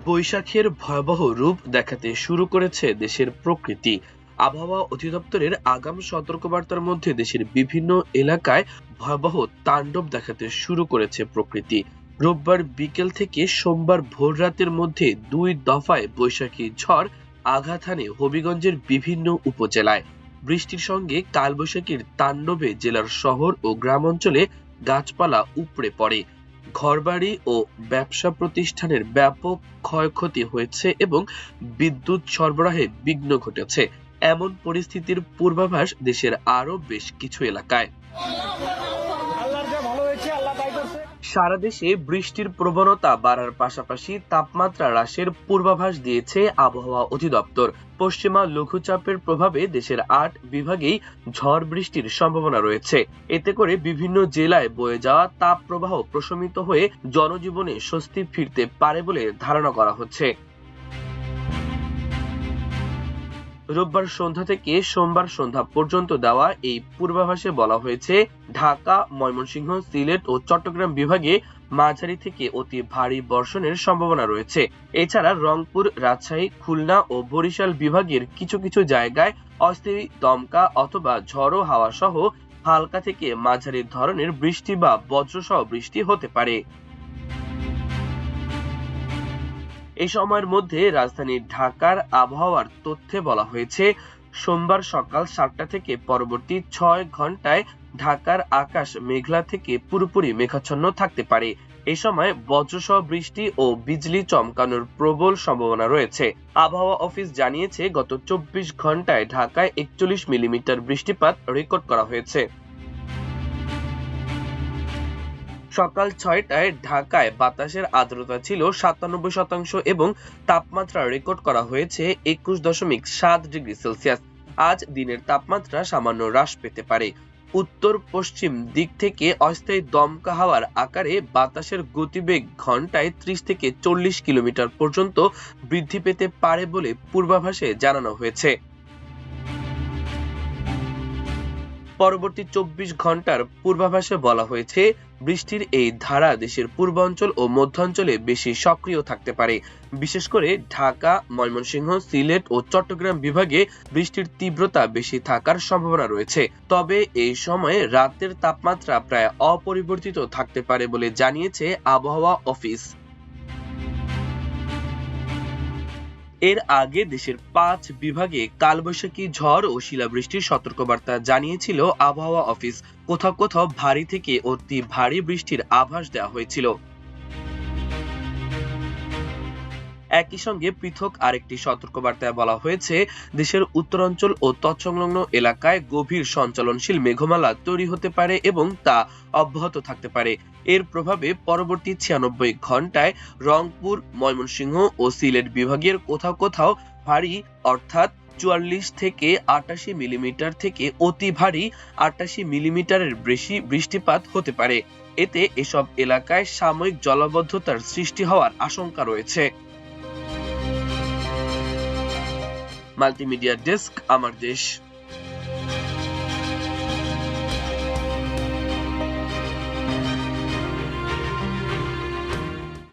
বৈশাখের ভয়াবহ রূপ দেখাতে শুরু করেছে দেশের প্রকৃতি। আবহাওয়া অধিদপ্তরের আগাম সতর্কবার্তার মধ্যে দেশের বিভিন্ন এলাকায় ভয়াবহ তাণ্ডব দেখাতে শুরু করেছে প্রকৃতি। রোববার বিকেল থেকে সোমবার ভোর রাতের মধ্যে ২ দফায় বৈশাখী ঝড় আঘাত হানে হবিগঞ্জের বিভিন্ন উপজেলায়। বৃষ্টির সঙ্গে কালবৈশাখীর তাণ্ডবে জেলার শহর ও গ্রাম অঞ্চলে গাছপালা উপড়ে পড়ে, ঘরবাড়ি ও ব্যবসা প্রতিষ্ঠানের ব্যাপক ক্ষয়ক্ষতি হয়েছে এবং বিদ্যুৎ সরবরাহে বিঘ্ন ঘটেছে। এমন পরিস্থিতির পূর্বাভাস দেশের আরো বেশ কিছু এলাকায়। সারা দেশে বৃষ্টির প্রবণতা বাড়ার পাশাপাশি তাপমাত্রা হ্রাসের পূর্বাভাস দিয়েছে আবহাওয়া অধিদপ্তর। পশ্চিমা লঘুচাপের প্রভাবে দেশের ৮ বিভাগেই ঝড় বৃষ্টির সম্ভাবনা রয়েছে। এতে করে বিভিন্ন জেলায় বয়ে যাওয়া তাপ প্রবাহ প্রশমিত হয়ে জনজীবনে স্বস্তি ফিরতে পারে বলে ধারণা করা হচ্ছে। রোববার সন্ধ্যা থেকে সোমবার সন্ধ্যা পর্যন্ত দেওয়া এই পূর্বাভাসে বলা হয়েছে, ঢাকা, ময়মনসিংহ, সিলেট ও চট্টগ্রাম বিভাগে মাঝারি থেকে অতি ভারী বর্ষণের সম্ভাবনা রয়েছে। এছাড়া রংপুর, রাজশাহী, খুলনা ও বরিশাল বিভাগের কিছু কিছু জায়গায় অস্থায়ী দমকা অথবা ঝড়ো হাওয়া সহ হালকা থেকে মাঝারি ধরনের বৃষ্টি বা বজ্রসহ বৃষ্টি হতে পারে। এই সময়ের মধ্যে রাজধানী ঢাকার আবহাওয়ার তথ্যে বলা হয়েছে, সোমবার সকাল ৭টা থেকে পরবর্তী ৬ ঘন্টায় ঢাকার আকাশ মেঘলা থেকে পুরোপুরি মেঘাচ্ছন্ন থাকতে পারে। এই সময় বজ্রসহ বৃষ্টি ও বিজলি চমকানোর প্রবল সম্ভাবনা রয়েছে। আবহাওয়া অফিস জানিয়েছে, গত ২৪ ঘন্টায় ঢাকায় ৪১ মিলিমিটার বৃষ্টিপাত রেকর্ড করা হয়েছে। সকাল ৬টায় ঢাকায় বাতাসের আর্দ্রতা ছিল ৯৭% এবং তাপমাত্রা রেকর্ড করা হয়েছে ২১.৭ ডিগ্রি সেলসিয়াস। আজ দিনের তাপমাত্রা সামান্য হ্রাস পেতে পারে। উত্তর পশ্চিম দিক থেকে অস্থায়ী দমকা হাওয়ার আকারে বাতাসের গতিবেগ ঘন্টায় ৩০ থেকে ৪০ কিলোমিটার পর্যন্ত বৃদ্ধি পেতে পারে বলে পূর্বাভাসে জানানো হয়েছে। পরবর্তী ২৪ ঘন্টার পূর্বাভাসে বলা হয়েছে, বৃষ্টির এই ধারা দেশের পূর্বাঞ্চল ও মধ্যাঞ্চলে বেশি সক্রিয় থাকতে পারে। বিশেষ করে ঢাকা, ময়মনসিংহ, সিলেট ও চট্টগ্রাম বিভাগে বৃষ্টির তীব্রতা বেশি থাকার সম্ভাবনা রয়েছে। তবে এই সময়ে রাতের তাপমাত্রা প্রায় অপরিবর্তিত থাকতে পারে বলে জানিয়েছে আবহাওয়া অফিস। এর আগে দেশের ৫ বিভাগে কালবৈশাখী ঝড় ও শিলাবৃষ্টির সতর্কবার্তা জানিয়েছিল আবহাওয়া অফিস। কোথাও কোথাও ভারী থেকে অতি ভারী বৃষ্টির আভাস দেওয়া হয়েছিল। একই সঙ্গে পৃথক আরেকটি সতর্কবার্তায় বলা হয়েছে, দেশের উত্তরাঞ্চল ও তৎসংলগ্ন এলাকায় গভীর সঞ্চালনশীল মেঘমালা তৈরি হতে পারে এবং তা অব্যাহত থাকতে পারে। এর প্রভাবে পরবর্তী ৯৬ ঘন্টায় রংপুর, ময়মনসিংহ ও সিলেট বিভাগের কোথাও কোথাও ভারী অর্থাৎ ৪৪ থেকে ৮৮ মিলিমিটার থেকে অতি ভারী ৮৮ মিলিমিটারের বেশি বৃষ্টিপাত হতে পারে। এতে এসব এলাকায় সাময়িক জলাবদ্ধতার সৃষ্টি হওয়ার আশঙ্কা রয়েছে। মাল্টিমিডিয়া ডেস্ক, আমার দেশ।